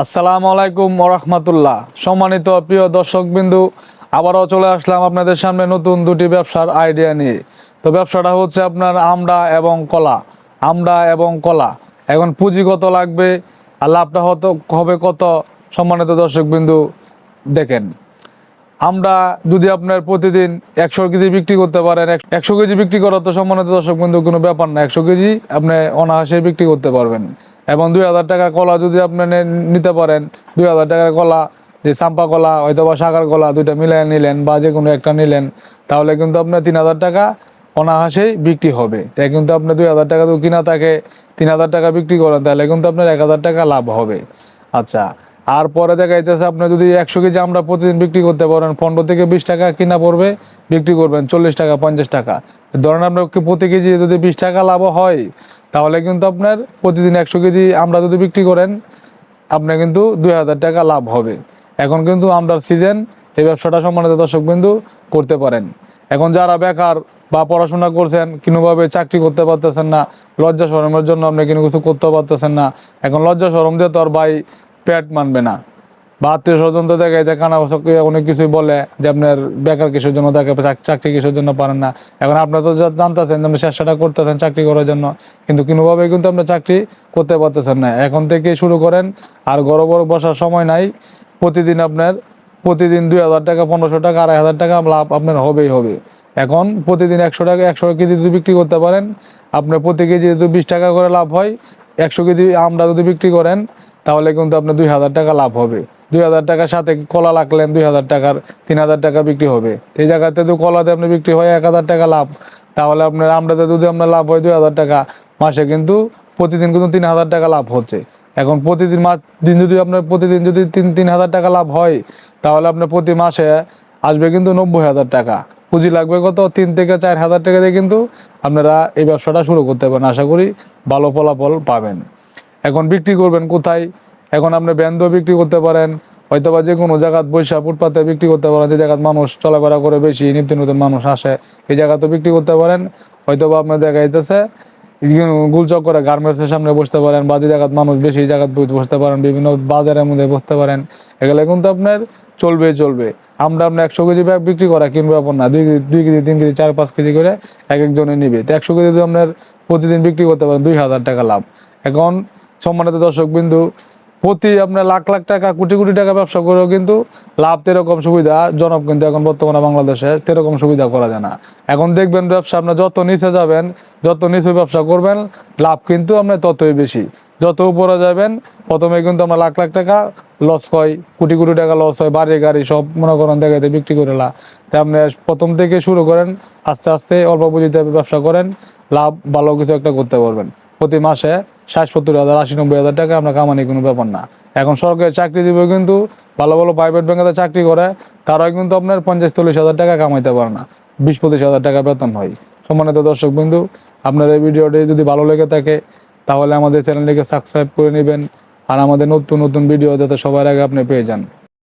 আসসালামু আলাইকুম ওরহমাতুল্লাহ। সম্মানিত প্রিয় দর্শকবিন্দু, আবারও চলে আসলাম আপনাদের সামনে নতুন দুটি ব্যবসার আইডিয়া নিয়ে। তো ব্যবসাটা হচ্ছে আপনার আমড়া এবং কলা। আমড়া এবং কলা, এখন পুঁজি কত লাগবে আর লাভটা হবে কত? সম্মানিত দর্শকবিন্দু দেখেন, আমরা যদি আপনার প্রতিদিন 100 কেজি বিক্রি করতে পারেন, 100 কেজি বিক্রি করা তো সম্মানিত দর্শক বন্ধু কোনো ব্যাপার না। 100 কেজি আপনি অনায়াসে বিক্রি করতে পারবেন। এবং 2000 টাকা কলা যদি আপনি নিতে পারেন, 2000 টাকার কলা, যে চাম্পা কলা হয়তো বা সাগার কলা দুইটা মিলিয়ে নিলেন বা যে কোনো একটা নিলেন, তাহলে কিন্তু আপনার 3000 টাকা অনায়াসেই বিক্রি হবে। তাই কিন্তু আপনার 2000 টাকা তো কিনা থাকে, 3000 টাকা বিক্রি করেন, তাহলে কিন্তু আপনার 1000 টাকা লাভ হবে। আচ্ছা, আর পরে দেখা যাইতেছে আপনি যদি 100 কেজি আমরা প্রতিদিন বিক্রি করতে পারেন, 15 থেকে 20 টাকা কিনা পড়বে, বিক্রি করবেন 40 টাকা 50 টাকা। ধরেন আপনার প্রতি কেজি যদি 20 টাকা লাভ হয়, তাহলে কিন্তু আপনার প্রতিদিন 100 কেজি আমরা যদি বিক্রি করেন, আপনার কিন্তু 2000 টাকা লাভ হবে। এখন কিন্তু আমরার সিজন, এই ব্যবসাটা সম্মানিত দর্শক বিন্দু করতে পারেন। এখন যারা বেকার বা পড়াশোনা করছেন, কোনোভাবে চাকরি করতে পারতেছেন না, লজ্জা শরমের জন্য আপনি কোনো কিছু করতে পারতেছেন না, এখন লজ্জা শরম দিয়ে তো আর ভাই পেট মানবে না, বা আত্মীয় স্বজন তো দেখে কানা অনেক কিছুই বলে যে আপনার বেকার কিসের জন্য, দেখে চাকরি কিসের জন্য পারেন না। এখন আপনার তো জানতেছেন আপনি চেষ্টাটা করতেছেন চাকরি করার জন্য, কিন্তু কোনোভাবে কিন্তু আপনি চাকরি করতে পারতেছেন না। এখন থেকে শুরু করেন, আর বড় বড় বসার সময় নাই। প্রতিদিন 2000 টাকা, 1500 টাকা, 2500 টাকা লাভ আপনার হবেই হবে। এখন প্রতিদিন 100 টাকা, 100 কেজি যদি বিক্রি করতে পারেন, আপনার প্রতি কেজি যদি 20 টাকা করে লাভ হয়, 100 কেজি আমরা যদি বিক্রি করেন, তাহলে কিন্তু আপনার 2000 টাকা লাভ হবে। 2000 টাকার সাথে কলা রাখলেন, 2000 টাকার 3000 টাকা বিক্রি হবে। এই জায়গাতে যদি কলাতে আপনি বিক্রি হয় 1000 টাকা লাভ, তাহলে আপনার আমরাতে যদি আপনার লাভ হয় 2000 টাকা, মাসে কিন্তু প্রতিদিন কিন্তু 3000 টাকা লাভ হচ্ছে। এখন প্রতিদিন দিন যদি আপনার প্রতিদিন যদি 3000 টাকা লাভ হয়, তাহলে আপনার প্রতি মাসে আসবে কিন্তু 90,000 টাকা। পুঁজি লাগবে কত? 3 থেকে 4 হাজার টাকা দিয়ে কিন্তু আপনারা এই ব্যবসাটা শুরু করতে পারেন। আশা করি ভালো ফলাফল পাবেন। এখন বিক্রি করবেন কোথায়? এখন আপনি ব্যান্ড বিক্রি করতে পারেন, হয়তোবা যে কোনো জায়গায় বৈশা ফুটপাতে বিক্রি করতে পারেন, যে জায়গায় মানুষ চলাফেরা করে বেশি, নিত্য নতুন মানুষ আসে, এই জায়গাতে বিক্রি করতে পারেন। হয়তোবা আপনার দেখা যাইতেছে গুলচক করে গার্মেন্টসের সামনে বসতে পারেন, বা যে জায়গায় মানুষ বেশি এই জায়গায় বসতে পারেন, বিভিন্ন বাজারের মধ্যে বসতে পারেন। এগুলো কিন্তু আপনার চলবে। আমরা আপনার 100 কেজি ব্যাগ বিক্রি করা কিনবো আপনার না, 2 কেজি 3 কেজি 4-5 কেজি করে এক একজনে নিবে। তো 100 কেজি যদি আপনার প্রতিদিন বিক্রি করতে পারেন, 2000 টাকা লাভ। এখন সম্মানিত দর্শক বিন্দু, প্রতি আপনার লাখ লাখ টাকা, কোটি কোটি টাকা ব্যবসা করেও কিন্তু লাভ তেরকম সুবিধা জনক কিন্তু এখন বর্তমানে বাংলাদেশে তেরকম সুবিধা করা যায় না। এখন দেখবেন ব্যবসা আপনার যত নিচে যাবেন, যত নিচে ব্যবসা করবেন, লাভ কিন্তু আপনার ততই বেশি। যত উপরে যাবেন, প্রথমে কিন্তু আমরা লাখ লাখ টাকা লস হয়, কোটি কোটি টাকা লস হয়, বাড়ি গাড়ি সব মনে করেন দেখাতে বিক্রি করে লা। তাই আপনি প্রথম থেকে শুরু করেন, আস্তে আস্তে অল্প পুঁজিতে ব্যবসা করেন, লাভ ভালো কিছু একটা করতে পারবেন। প্রতি মাসে 60-70 হাজার, 80-90 হাজার টাকা আমরা কামানি কোনো ব্যাপার না। এখন সরকারি চাকরিজীবী কিন্তু ভালো ভালো প্রাইভেট ব্যাংকে চাকরি করে, তারাই কিন্তু আপনার 50-40 হাজার টাকা কামাইতে পারে না, 20-25 হাজার টাকা বেতন হয়। সম্মানিত দর্শক বিন্দু, আপনার এই ভিডিওটি যদি ভালো লেগে থাকে, তাহলে আমাদের চ্যানেলটিকে সাবস্ক্রাইব করে নেবেন, আর আমাদের নতুন নতুন ভিডিও যাতে সবার আগে আপনি পেয়ে যান।